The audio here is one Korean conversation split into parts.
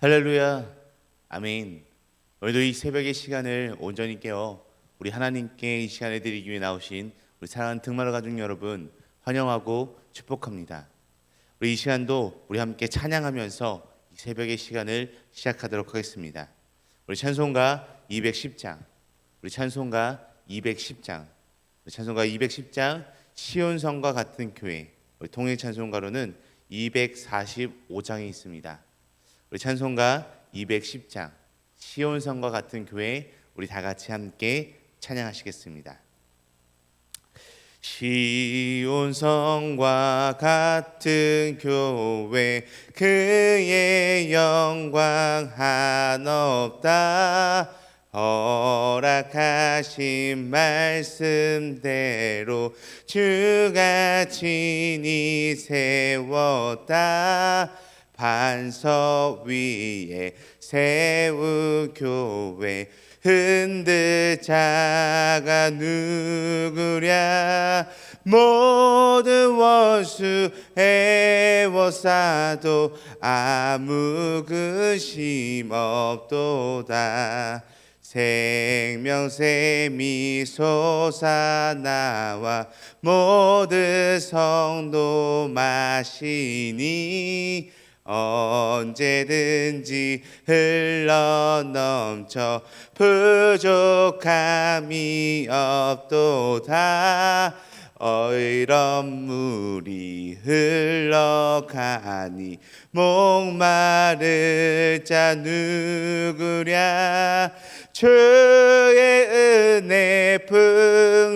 할렐루야, 아멘. 오늘도 이 새벽의 시간을 온전히 깨어 우리 하나님께 이 시간을 드리기 위해 나오신 우리 사랑하는 등마루 가족 여러분 환영하고 축복합니다. 우리 이 시간도 우리 함께 찬양하면서 이 새벽의 시간을 시작하도록 하겠습니다. 우리 찬송가 210장, 우리 찬송가 210장, 찬송가 210장 시온성과 같은 교회, 우리 통일 찬송가로는 245장이 있습니다. 우리 찬송가 210장 시온성과 같은 교회, 우리 다 같이 함께 찬양하시겠습니다. 시온성과 같은 교회, 그의 영광 한없다. 허락하신 말씀대로 주가 친히 세웠다. 반석 위에 세우 교회, 흔들 자가 누구랴. 모든 원수 애워싸도 아무 근심 없도다. 생명샘이 솟아나와 모든 성도 마시니 언제든지 흘러넘쳐 부족함이 없도다. 어이런 물이 흘러가니 목마를 자 누구랴. 주의 은혜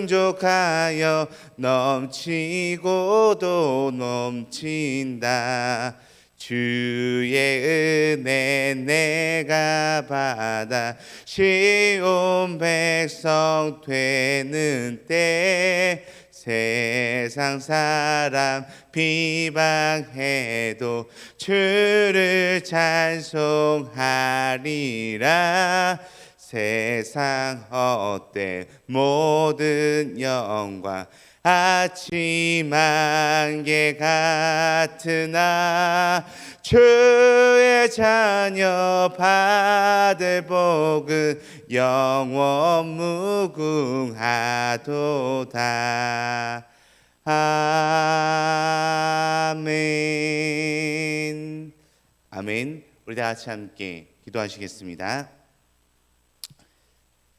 풍족하여 넘치고도 넘친다. 주의 은혜 내가 받아 시온 백성 되는 때, 세상 사람 비방해도 주를 찬송하리라. 세상 헛된 모든 영광 아침 안개 같으나 주의 자녀 받을 복은 영원 무궁하도다. 아멘. 아멘. 우리 다 같이 함께 기도하시겠습니다.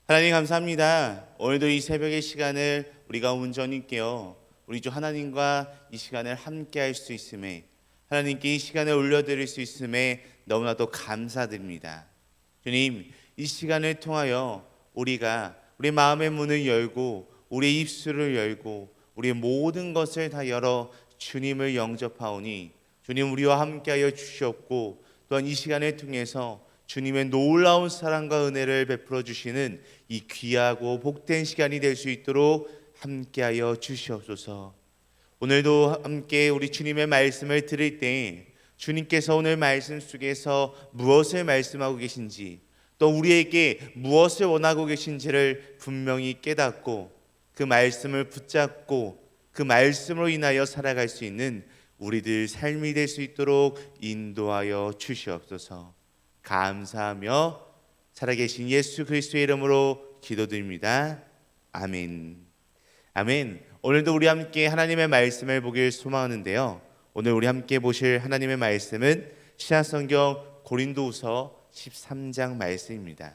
하나님 감사합니다. 오늘도 이 새벽의 시간을 우리가 온전히 깨어 우리 주 하나님과 이 시간을 함께 할 수 있음에, 하나님께 이 시간을 올려드릴 수 있음에 너무나도 감사드립니다. 주님, 이 시간을 통하여 우리가 우리 마음의 문을 열고 우리의 입술을 열고 우리의 모든 것을 다 열어 주님을 영접하오니, 주님 우리와 함께하여 주시옵고, 또한 이 시간을 통해서 주님의 놀라운 사랑과 은혜를 베풀어 주시는 이 귀하고 복된 시간이 될 수 있도록 함께하여 주시옵소서. 오늘도 함께 우리 주님의 말씀을 들을 때 주님께서 오늘 말씀 속에서 무엇을 말씀하고 계신지, 또 우리에게 무엇을 원하고 계신지를 분명히 깨닫고 그 말씀을 붙잡고 그 말씀으로 인하여 살아갈 수 있는 우리들 삶이 될 수 있도록 인도하여 주시옵소서. 감사하며 살아계신 예수 그리스도의 이름으로 기도드립니다. 아멘. 아멘. 오늘도 우리 함께 하나님의 말씀을 보길 소망하는데요, 오늘 우리 함께 보실 하나님의 말씀은 신약성경 고린도후서 13장 말씀입니다.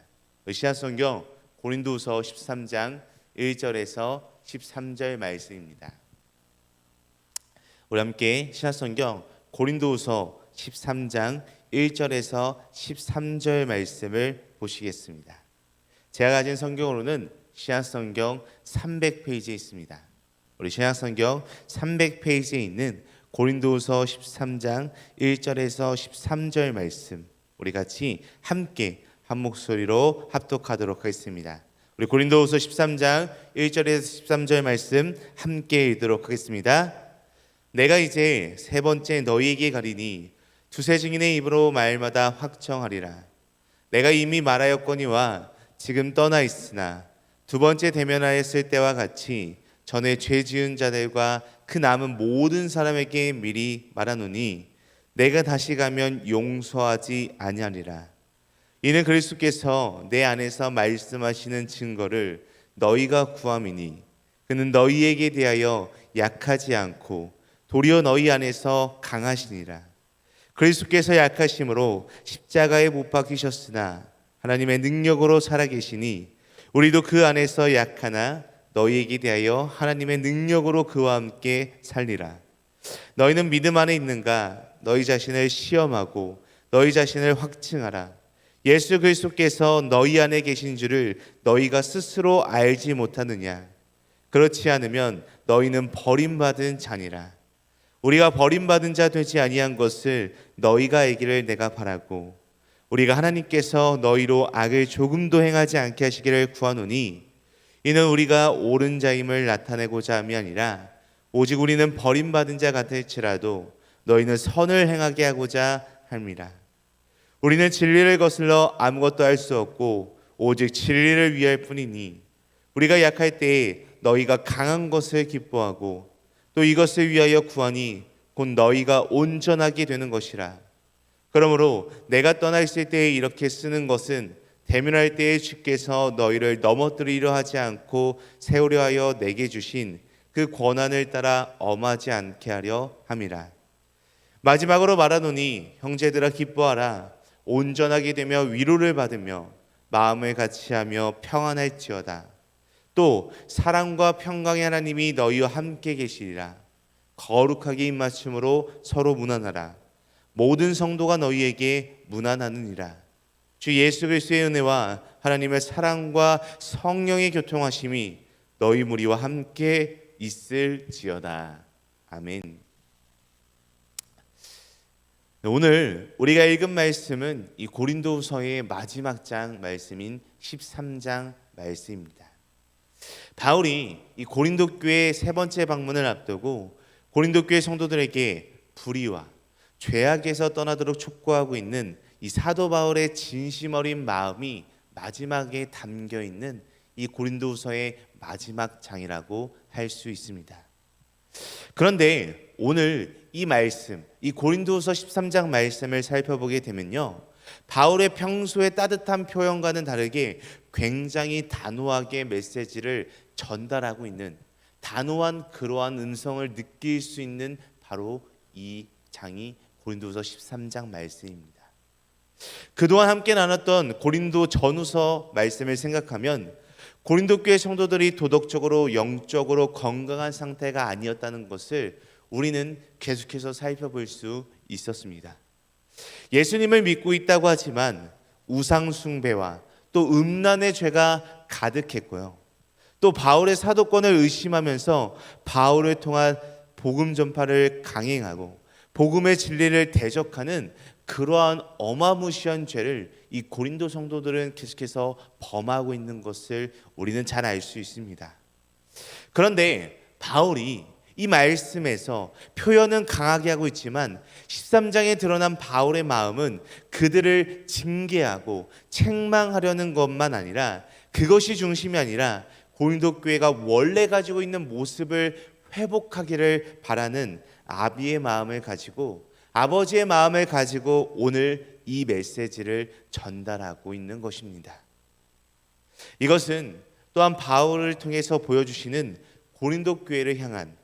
신약성경 고린도후서 13장 1절에서 13절 말씀입니다. 우리 함께 신약성경 고린도후서 13장 1절에서 13절 말씀을 보시겠습니다. 제가 가진 성경으로는 신약성경 300페이지에 있습니다. 우리 신약성경 300페이지에 있는 고린도후서 13장 1절에서 13절 말씀, 우리 같이 함께 한 목소리로 합독하도록 하겠습니다. 우리 고린도후서 13장 1절에서 13절 말씀 함께 읽도록 하겠습니다. 내가 이제 세 번째 너희에게 가리니 두세 증인의 입으로 말마다 확정하리라. 내가 이미 말하였거니와 지금 떠나 있으나 두 번째 대면하였을 때와 같이 전에 죄 지은 자들과 그 남은 모든 사람에게 미리 말하노니, 내가 다시 가면 용서하지 아니하리라. 이는 그리스도께서 내 안에서 말씀하시는 증거를 너희가 구함이니 그는 너희에게 대하여 약하지 않고 도리어 너희 안에서 강하시니라. 그리스도께서 약하심으로 십자가에 못 박히셨으나 하나님의 능력으로 살아계시니 우리도 그 안에서 약하나 너희에게 대하여 하나님의 능력으로 그와 함께 살리라. 너희는 믿음 안에 있는가? 너희 자신을 시험하고 너희 자신을 확증하라. 예수 그리스도께서 너희 안에 계신 줄을 너희가 스스로 알지 못하느냐? 그렇지 않으면 너희는 버림받은 자니라. 우리가 버림받은 자 되지 아니한 것을 너희가 알기를 내가 바라고 우리가 하나님께서 너희로 악을 조금도 행하지 않게 하시기를 구하노니 이는 우리가 옳은 자임을 나타내고자 함이 아니라 오직 우리는 버림받은 자 같을지라도 너희는 선을 행하게 하고자 함이라. 우리는 진리를 거슬러 아무것도 할 수 없고 오직 진리를 위할 뿐이니 우리가 약할 때에 너희가 강한 것을 기뻐하고 또 이것을 위하여 구하니 곧 너희가 온전하게 되는 것이라. 그러므로 내가 떠나 있을 때에 이렇게 쓰는 것은 대면할 때에 주께서 너희를 넘어뜨리려 하지 않고 세우려 하여 내게 주신 그 권한을 따라 엄하지 않게 하려 함이라. 마지막으로 말하노니 형제들아 기뻐하라. 온전하게 되며 위로를 받으며 마음을 같이하며 평안할지어다. 또 사랑과 평강의 하나님이 너희와 함께 계시리라. 거룩하게 입맞춤으로 서로 문안하라. 모든 성도가 너희에게 문안하느니라. 주 예수 그리스도의 은혜와 하나님의 사랑과 성령의 교통하심이 너희 무리와 함께 있을지어다. 아멘. 오늘 우리가 읽은 말씀은 이 고린도후서의 마지막 장 말씀인 13장 말씀입니다. 바울이 이 고린도 교회 세 번째 방문을 앞두고 고린도 교회 성도들에게 불의와 죄악에서 떠나도록 촉구하고 있는 이 사도 바울의 진심 어린 마음이 마지막에 담겨 있는 이 고린도후서의 마지막 장이라고 할 수 있습니다. 그런데 오늘 이 말씀, 이 고린도후서 13장 말씀을 살펴보게 되면요, 바울의 평소의 따뜻한 표현과는 다르게 굉장히 단호하게 메시지를 전달하고 있는, 단호한 그러한 음성을 느낄 수 있는 바로 이 장이 고린도후서 13장 말씀입니다. 그동안 함께 나눴던 고린도 전후서 말씀을 생각하면 고린도 교회 성도들이 도덕적으로 영적으로 건강한 상태가 아니었다는 것을 우리는 계속해서 살펴볼 수 있었습니다. 예수님을 믿고 있다고 하지만 우상 숭배와 또 음란의 죄가 가득했고요. 또 바울의 사도권을 의심하면서 바울을 통한 복음 전파를 강행하고 복음의 진리를 대적하는 그러한 어마무시한 죄를 이 고린도 성도들은 계속해서 범하고 있는 것을 우리는 잘 알 수 있습니다. 그런데 바울이 이 말씀에서 표현은 강하게 하고 있지만 13장에 드러난 바울의 마음은 그들을 징계하고 책망하려는 것만 아니라, 그것이 중심이 아니라 고린도 교회가 원래 가지고 있는 모습을 회복하기를 바라는 아비의 마음을 가지고, 아버지의 마음을 가지고 오늘 이 메시지를 전달하고 있는 것입니다. 이것은 또한 바울을 통해서 보여주시는 고린도 교회를 향한,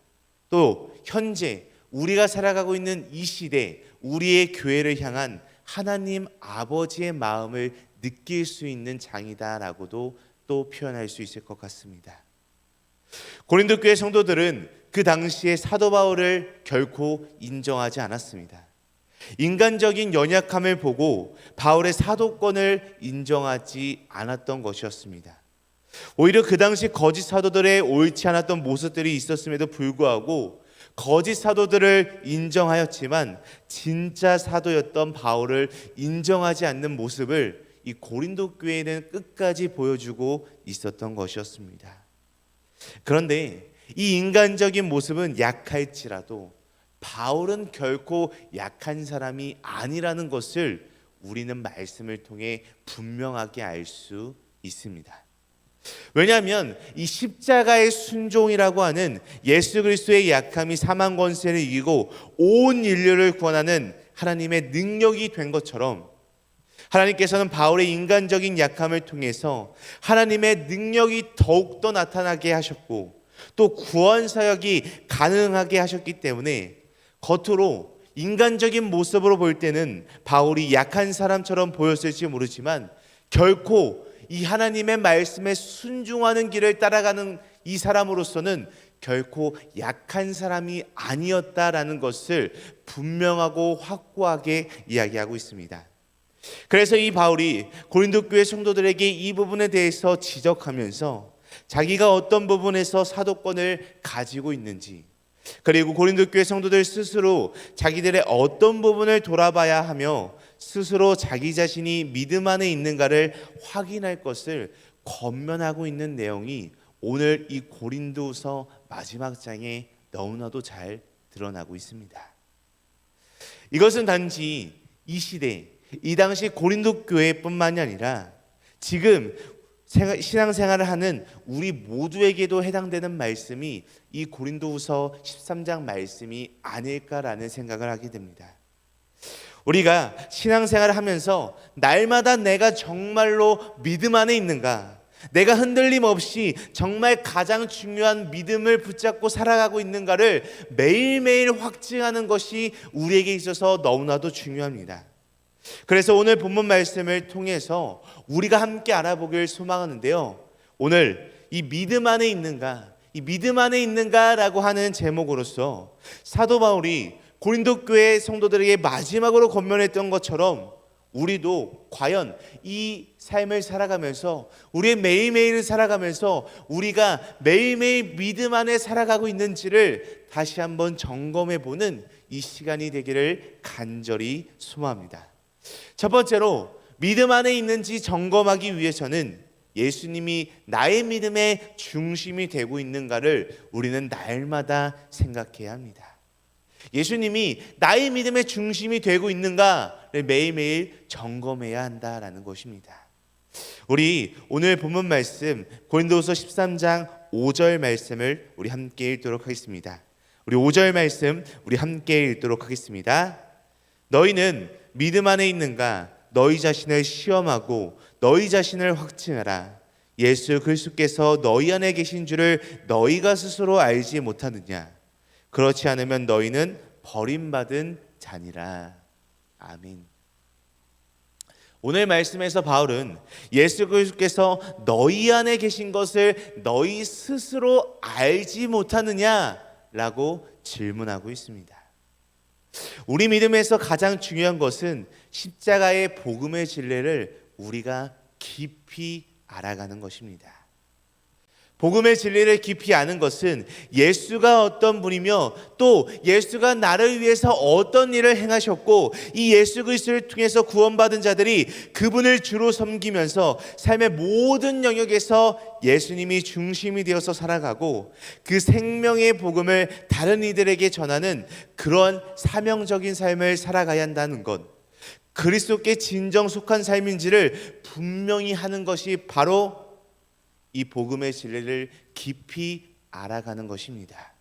또 현재 우리가 살아가고 있는 이 시대 우리의 교회를 향한 하나님 아버지의 마음을 느낄 수 있는 장이다라고도 또 표현할 수 있을 것 같습니다. 고린도 교회 성도들은 그 당시에 사도 바울을 결코 인정하지 않았습니다. 인간적인 연약함을 보고 바울의 사도권을 인정하지 않았던 것이었습니다. 오히려 그 당시 거짓 사도들의 옳지 않았던 모습들이 있었음에도 불구하고 거짓 사도들을 인정하였지만 진짜 사도였던 바울을 인정하지 않는 모습을 이 고린도 교회는 끝까지 보여주고 있었던 것이었습니다. 그런데 이 인간적인 모습은 약할지라도 바울은 결코 약한 사람이 아니라는 것을 우리는 말씀을 통해 분명하게 알 수 있습니다. 왜냐하면 이 십자가의 순종이라고 하는 예수 그리스도의 약함이 사망 권세를 이기고 온 인류를 구원하는 하나님의 능력이 된 것처럼 하나님께서는 바울의 인간적인 약함을 통해서 하나님의 능력이 더욱더 나타나게 하셨고 또 구원 사역이 가능하게 하셨기 때문에 겉으로 인간적인 모습으로 볼 때는 바울이 약한 사람처럼 보였을지 모르지만 결코 이 하나님의 말씀에 순종하는 길을 따라가는 이 사람으로서는 결코 약한 사람이 아니었다라는 것을 분명하고 확고하게 이야기하고 있습니다. 그래서 이 바울이 고린도 교회 성도들에게 이 부분에 대해서 지적하면서 자기가 어떤 부분에서 사도권을 가지고 있는지, 그리고 고린도 교회 성도들 스스로 자기들의 어떤 부분을 돌아봐야 하며 스스로 자기 자신이 믿음 안에 있는가를 확인할 것을 권면하고 있는 내용이 오늘 이 고린도서 마지막 장에 너무나도 잘 드러나고 있습니다. 이것은 단지 이 시대, 이 당시 고린도 교회뿐만이 아니라 지금 신앙생활을 하는 우리 모두에게도 해당되는 말씀이 이 고린도후서 13장 말씀이 아닐까라는 생각을 하게 됩니다. 우리가 신앙생활을 하면서 날마다 내가 정말로 믿음 안에 있는가, 내가 흔들림 없이 정말 가장 중요한 믿음을 붙잡고 살아가고 있는가를 매일매일 확증하는 것이 우리에게 있어서 너무나도 중요합니다. 그래서 오늘 본문 말씀을 통해서 우리가 함께 알아보길 소망하는데요, 오늘 이 믿음 안에 있는가, 이 믿음 안에 있는가라고 하는 제목으로서 사도 바울이 고린도 교회 성도들에게 마지막으로 권면했던 것처럼 우리도 과연 이 삶을 살아가면서, 우리의 매일매일을 살아가면서 우리가 매일매일 믿음 안에 살아가고 있는지를 다시 한번 점검해보는 이 시간이 되기를 간절히 소망합니다. 첫 번째로 믿음 안에 있는지 점검하기 위해서는 예수님이 나의 믿음의 중심이 되고 있는가를 우리는 날마다 생각해야 합니다. 예수님이 나의 믿음의 중심이 되고 있는가를 매일매일 점검해야 한다라는 것입니다. 우리 오늘 본문 말씀 고린도후서 13장 5절 말씀을 우리 함께 읽도록 하겠습니다. 우리 5절 말씀 우리 함께 읽도록 하겠습니다. 너희는 믿음 안에 있는가? 너희 자신을 시험하고 너희 자신을 확증하라. 예수 그리스도께서 너희 안에 계신 줄을 너희가 스스로 알지 못하느냐? 그렇지 않으면 너희는 버림받은 자니라. 아멘. 오늘 말씀에서 바울은 예수 그리스도께서 너희 안에 계신 것을 너희 스스로 알지 못하느냐라고 질문하고 있습니다. 우리 믿음에서 가장 중요한 것은 십자가의 복음의 진리를 우리가 깊이 알아가는 것입니다. 복음의 진리를 깊이 아는 것은 예수가 어떤 분이며 또 예수가 나를 위해서 어떤 일을 행하셨고 이 예수 그리스도를 통해서 구원받은 자들이 그분을 주로 섬기면서 삶의 모든 영역에서 예수님이 중심이 되어서 살아가고 그 생명의 복음을 다른 이들에게 전하는 그런 사명적인 삶을 살아가야 한다는 것, 그리스도께 진정 속한 삶인지를 분명히 하는 것이 바로 이 복음의 진리를 깊이 알아가는 것입니다.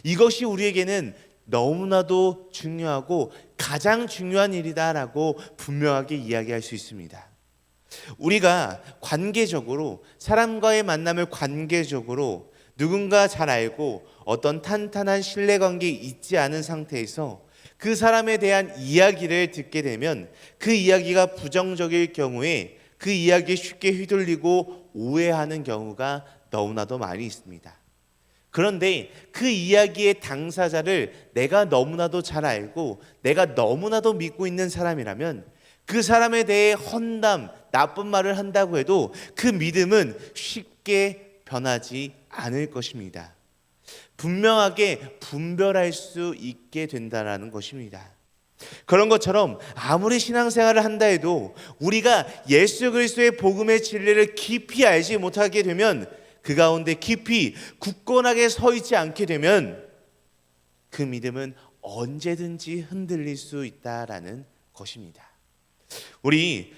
이것이 우리에게는 너무나도 중요하고 가장 중요한 일이다라고 분명하게 이야기할 수 있습니다. 우리가 관계적으로 사람과의 만남을 관계적으로 누군가 잘 알고 어떤 탄탄한 신뢰관계에 있지 않은 상태에서 그 사람에 대한 이야기를 듣게 되면 그 이야기가 부정적일 경우에 그 이야기에 쉽게 휘둘리고 오해하는 경우가 너무나도 많이 있습니다. 그런데 그 이야기의 당사자를 내가 너무나도 잘 알고 내가 너무나도 믿고 있는 사람이라면 그 사람에 대해 험담, 나쁜 말을 한다고 해도 그 믿음은 쉽게 변하지 않을 것입니다. 분명하게 분별할 수 있게 된다는 것입니다. 그런 것처럼 아무리 신앙생활을 한다 해도 우리가 예수 그리스도의 복음의 진리를 깊이 알지 못하게 되면, 그 가운데 깊이 굳건하게 서 있지 않게 되면 그 믿음은 언제든지 흔들릴 수 있다라는 것입니다. 우리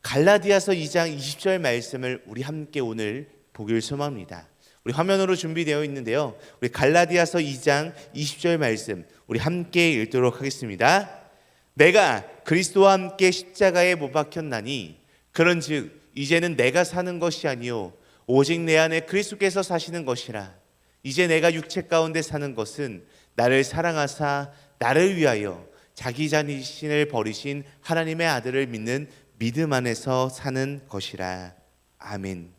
갈라디아서 2장 20절 말씀을 우리 함께 오늘 보길 소망합니다. 우리 화면으로 준비되어 있는데요, 우리 갈라디아서 2장 20절 말씀 우리 함께 읽도록 하겠습니다. 내가 그리스도와 함께 십자가에 못 박혔나니 그런즉 이제는 내가 사는 것이 아니요 오직 내 안에 그리스도께서 사시는 것이라. 이제 내가 육체 가운데 사는 것은 나를 사랑하사 나를 위하여 자기 자신을 버리신 하나님의 아들을 믿는 믿음 안에서 사는 것이라. 아멘.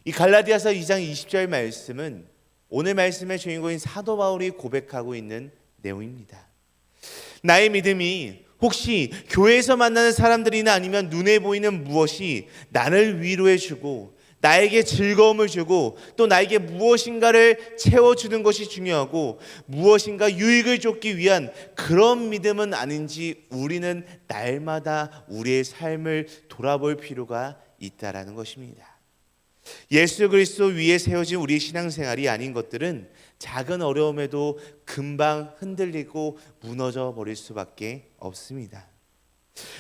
이 갈라디아서 2장 20절 말씀은 오늘 말씀의 주인공인 사도 바울이 고백하고 있는 내용입니다. 나의 믿음이 혹시 교회에서 만나는 사람들이나 아니면 눈에 보이는 무엇이 나를 위로해 주고 나에게 즐거움을 주고 또 나에게 무엇인가를 채워주는 것이 중요하고 무엇인가 유익을 쫓기 위한 그런 믿음은 아닌지 우리는 날마다 우리의 삶을 돌아볼 필요가 있다라는 것입니다. 예수 그리스도 위에 세워진 우리의 신앙생활이 아닌 것들은 작은 어려움에도 금방 흔들리고 무너져 버릴 수밖에 없습니다.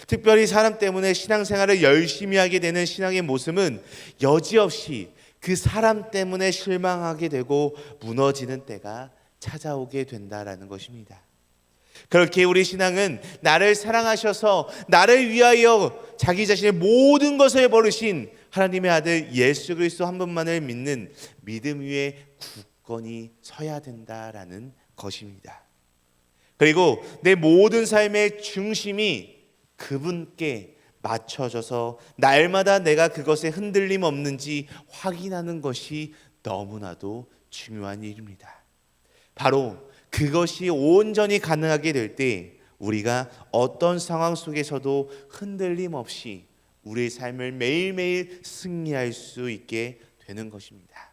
특별히 사람 때문에 신앙생활을 열심히 하게 되는 신앙의 모습은 여지없이 그 사람 때문에 실망하게 되고 무너지는 때가 찾아오게 된다라는 것입니다. 그렇게 우리 신앙은 나를 사랑하셔서 나를 위하여 자기 자신의 모든 것을 버리신 하나님의 아들 예수 그리스도 한 분만을 믿는 믿음 위에 굳건히 서야 된다라는 것입니다. 그리고 내 모든 삶의 중심이 그분께 맞춰져서 날마다 내가 그것에 흔들림 없는지 확인하는 것이 너무나도 중요한 일입니다. 바로 그것이 온전히 가능하게 될 때 우리가 어떤 상황 속에서도 흔들림 없이 우리의 삶을 매일매일 승리할 수 있게 되는 것입니다.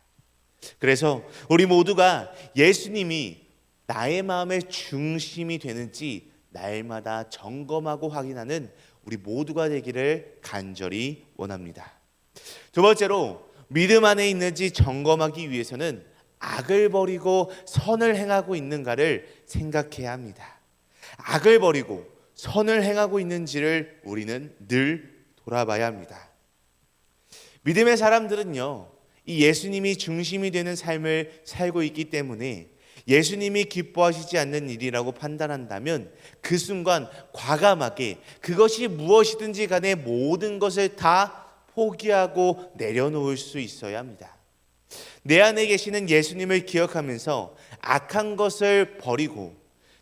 그래서 우리 모두가 예수님이 나의 마음의 중심이 되는지 날마다 점검하고 확인하는 우리 모두가 되기를 간절히 원합니다. 두 번째로 믿음 안에 있는지 점검하기 위해서는 악을 버리고 선을 행하고 있는가를 생각해야 합니다. 악을 버리고 선을 행하고 있는지를 우리는 늘 돌아봐야 합니다. 믿음의 사람들은요, 이 예수님이 중심이 되는 삶을 살고 있기 때문에 예수님이 기뻐하시지 않는 일이라고 판단한다면 그 순간 과감하게 그것이 무엇이든지 간에 모든 것을 다 포기하고 내려놓을 수 있어야 합니다. 내 안에 계시는 예수님을 기억하면서 악한 것을 버리고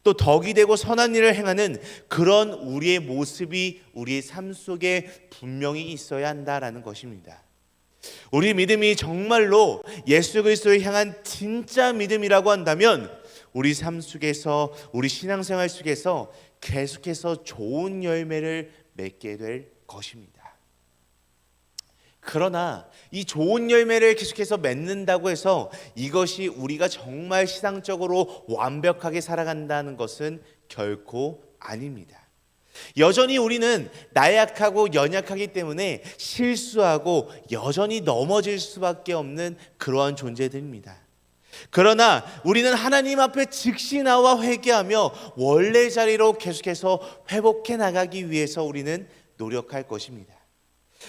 또 덕이 되고 선한 일을 행하는 그런 우리의 모습이 우리의 삶 속에 분명히 있어야 한다라는 것입니다. 우리 믿음이 정말로 예수 그리스도를 향한 진짜 믿음이라고 한다면 우리 삶 속에서 우리 신앙생활 속에서 계속해서 좋은 열매를 맺게 될 것입니다. 그러나 이 좋은 열매를 계속해서 맺는다고 해서 이것이 우리가 정말 신앙적으로 완벽하게 살아간다는 것은 결코 아닙니다. 여전히 우리는 나약하고 연약하기 때문에 실수하고 여전히 넘어질 수밖에 없는 그러한 존재들입니다. 그러나 우리는 하나님 앞에 즉시 나와 회개하며 원래 자리로 계속해서 회복해 나가기 위해서 우리는 노력할 것입니다.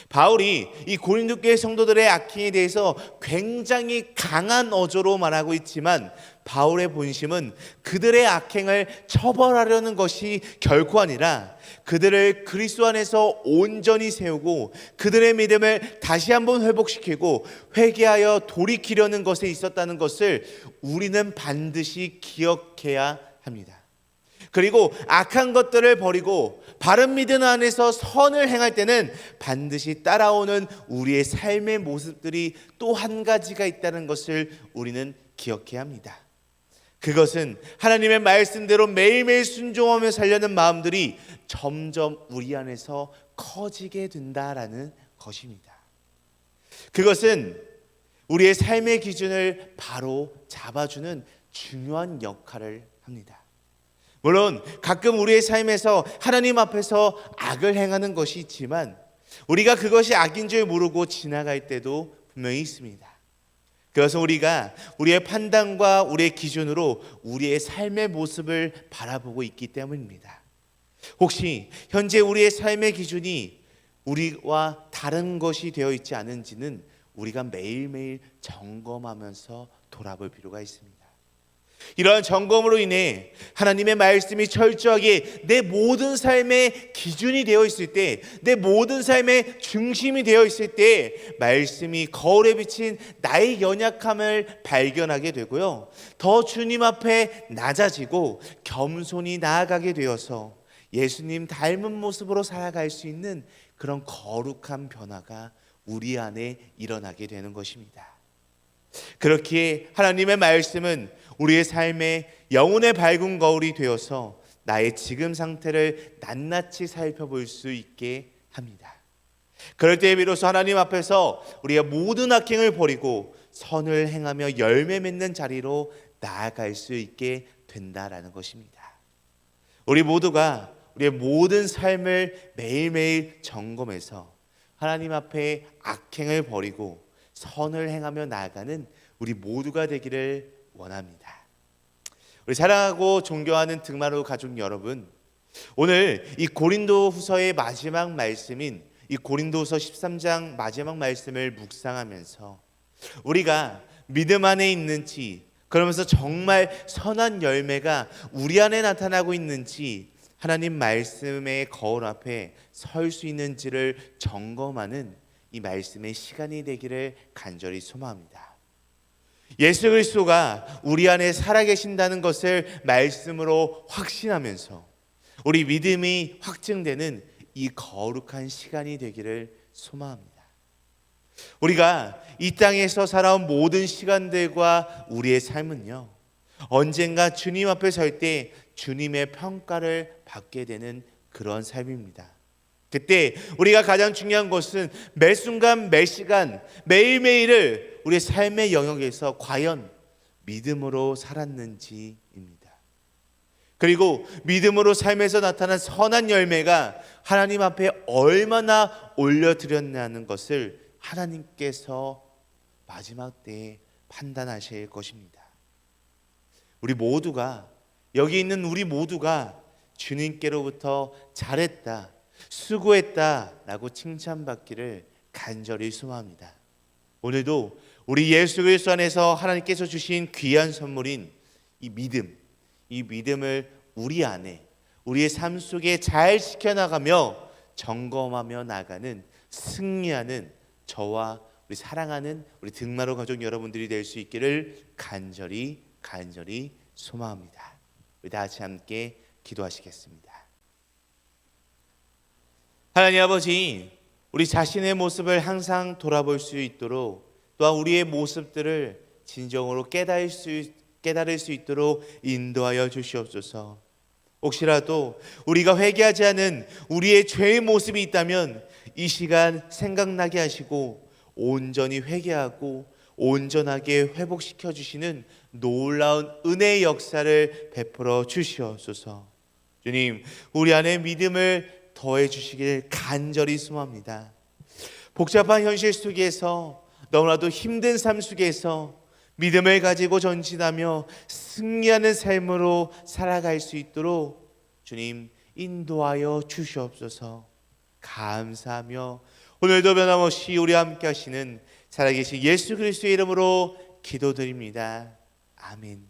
바울이 이 고린도 교회 성도들의 악행에 대해서 굉장히 강한 어조로 말하고 있지만 바울의 본심은 그들의 악행을 처벌하려는 것이 결코 아니라 그들을 그리스도 안에서 온전히 세우고 그들의 믿음을 다시 한번 회복시키고 회개하여 돌이키려는 것에 있었다는 것을 우리는 반드시 기억해야 합니다. 그리고 악한 것들을 버리고 바른 믿음 안에서 선을 행할 때는 반드시 따라오는 우리의 삶의 모습들이 또 한 가지가 있다는 것을 우리는 기억해야 합니다. 그것은 하나님의 말씀대로 매일매일 순종하며 살려는 마음들이 점점 우리 안에서 커지게 된다라는 것입니다. 그것은 우리의 삶의 기준을 바로 잡아주는 중요한 역할을 합니다. 물론 가끔 우리의 삶에서 하나님 앞에서 악을 행하는 것이 있지만 우리가 그것이 악인 줄 모르고 지나갈 때도 분명히 있습니다. 그래서 우리가 우리의 판단과 우리의 기준으로 우리의 삶의 모습을 바라보고 있기 때문입니다. 혹시 현재 우리의 삶의 기준이 우리와 다른 것이 되어 있지 않은지는 우리가 매일매일 점검하면서 돌아볼 필요가 있습니다. 이러한 점검으로 인해 하나님의 말씀이 철저하게 내 모든 삶의 기준이 되어 있을 때, 내 모든 삶의 중심이 되어 있을 때 말씀이 거울에 비친 나의 연약함을 발견하게 되고요, 더 주님 앞에 낮아지고 겸손히 나아가게 되어서 예수님 닮은 모습으로 살아갈 수 있는 그런 거룩한 변화가 우리 안에 일어나게 되는 것입니다. 그렇기에 하나님의 말씀은 우리의 삶에 영혼의 밝은 거울이 되어서 나의 지금 상태를 낱낱이 살펴볼 수 있게 합니다. 그럴 때에 비로소 하나님 앞에서 우리가 모든 악행을 버리고 선을 행하며 열매 맺는 자리로 나아갈 수 있게 된다라는 것입니다. 우리 모두가 우리의 모든 삶을 매일매일 점검해서 하나님 앞에 악행을 버리고 선을 행하며 나아가는 우리 모두가 되기를 원합니다. 우리 사랑하고 존경하는 등마루 가족 여러분, 오늘 이 고린도후서의 마지막 말씀인 이 고린도후서 13장 마지막 말씀을 묵상하면서 우리가 믿음 안에 있는지, 그러면서 정말 선한 열매가 우리 안에 나타나고 있는지, 하나님 말씀의 거울 앞에 설 수 있는지를 점검하는 이 말씀의 시간이 되기를 간절히 소망합니다. 예수 그리스도가 우리 안에 살아계신다는 것을 말씀으로 확신하면서 우리 믿음이 확증되는 이 거룩한 시간이 되기를 소망합니다. 우리가 이 땅에서 살아온 모든 시간들과 우리의 삶은요, 언젠가 주님 앞에 설 때 주님의 평가를 받게 되는 그런 삶입니다. 그때 우리가 가장 중요한 것은 매 순간 매 시간 매일매일을 우리의 삶의 영역에서 과연 믿음으로 살았는지입니다. 그리고 믿음으로 삶에서 나타난 선한 열매가 하나님 앞에 얼마나 올려드렸냐는 것을 하나님께서 마지막 때에 판단하실 것입니다. 우리 모두가, 여기 있는 우리 모두가 주님께로부터 잘했다, 수고했다 라고 칭찬받기를 간절히 소망합니다. 오늘도 우리 예수 그리스도 안에서 하나님께서 주신 귀한 선물인 이 믿음을 우리 안에, 우리의 삶 속에 잘 지켜나가며 점검하며 나가는, 승리하는 저와 우리 사랑하는 우리 등마루 가족 여러분들이 될 수 있기를 간절히 소망합니다. 우리 다 같이 함께 기도하시겠습니다. 하나님 아버지, 우리 자신의 모습을 항상 돌아볼 수 있도록, 또한 우리의 모습들을 진정으로 깨달을 수 있도록 인도하여 주시옵소서. 혹시라도 우리가 회개하지 않은 우리의 죄의 모습이 있다면 이 시간 생각나게 하시고 온전히 회개하고 온전하게 회복시켜 주시는 놀라운 은혜의 역사를 베풀어 주시옵소서. 주님, 우리 안에 믿음을 더해 주시길 간절히 소망합니다. 복잡한 현실 속에서, 너무나도 힘든 삶 속에서 믿음을 가지고 전진하며 승리하는 삶으로 살아갈 수 있도록 주님 인도하여 주시옵소서. 감사하며 오늘도 변함없이 우리와 함께 하시는 살아계신 예수 그리스도의 이름으로 기도드립니다. 아멘.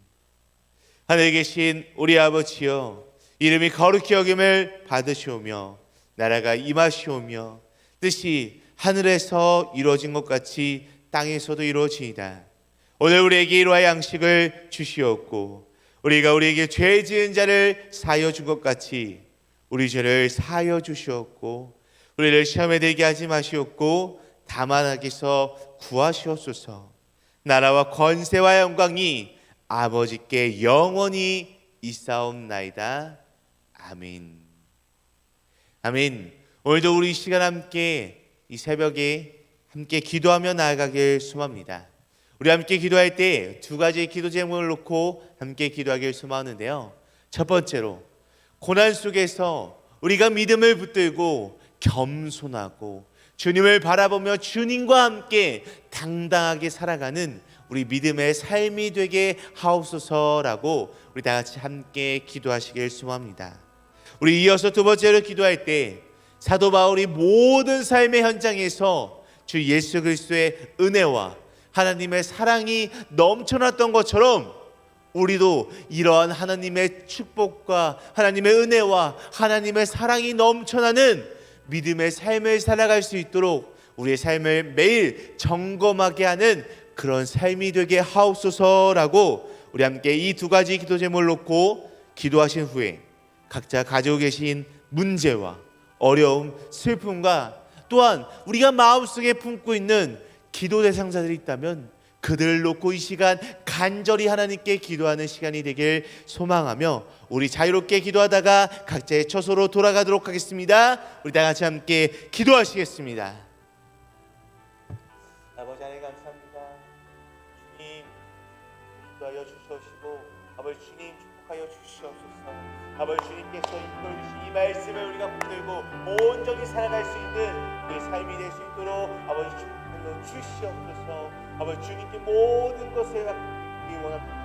하늘에 계신 우리 아버지여, 이름이 거룩히 여김을 받으시오며 나라가 임하시오며 뜻이 하늘에서 이루어진 것 같이 땅에서도 이루어지이다. 오늘 우리에게 일용할 양식을 주시옵고 우리가 우리에게 죄 지은 자를 사하여 준 것 같이 우리 죄를 사하여 주시옵고 우리를 시험에 들게 하지 마시옵고 다만 악에서 구하시옵소서. 나라와 권세와 영광이 아버지께 영원히 있사옵나이다. 아멘. 아멘. 오늘도 우리 이 시간 함께, 이 새벽에 함께 기도하며 나아가길 소망합니다. 우리 함께 기도할 때 두 가지 기도 제목을 놓고 함께 기도하길 소망하는데요. 첫 번째로, 고난 속에서 우리가 믿음을 붙들고 겸손하고 주님을 바라보며 주님과 함께 당당하게 살아가는 우리 믿음의 삶이 되게 하옵소서라고 우리 다 같이 함께 기도하시길 소망합니다. 우리 이어서 두 번째로 기도할 때 사도 바울이 모든 삶의 현장에서 주 예수 그리스도의 은혜와 하나님의 사랑이 넘쳐났던 것처럼 우리도 이러한 하나님의 축복과 하나님의 은혜와 하나님의 사랑이 넘쳐나는 믿음의 삶을 살아갈 수 있도록 우리의 삶을 매일 점검하게 하는 그런 삶이 되게 하옵소서라고 우리 함께 이 두 가지 기도 제목을 놓고 기도하신 후에 각자 가지고 계신 문제와 어려움, 슬픔과 또한 우리가 마음속에 품고 있는 기도 대상자들이 있다면 그들을 놓고 이 시간 간절히 하나님께 기도하는 시간이 되길 소망하며 우리 자유롭게 기도하다가 각자의 처소로 돌아가도록 하겠습니다. 우리 다 같이 함께 기도하시겠습니다. 아버지 하나님 감사합니다. 주님 기도하여 주시옵시고 아버지 주님 축복하여 주시옵소서. 아버지 주님께서 이끌어 주신 이 말씀을 우리가 붙들고 온전히 살아갈 수 있는 우리의 삶이 될 수 있도록 아버지 축복하여 주시옵소서. 아버지 주님께 모든 것을 받기 원합니다.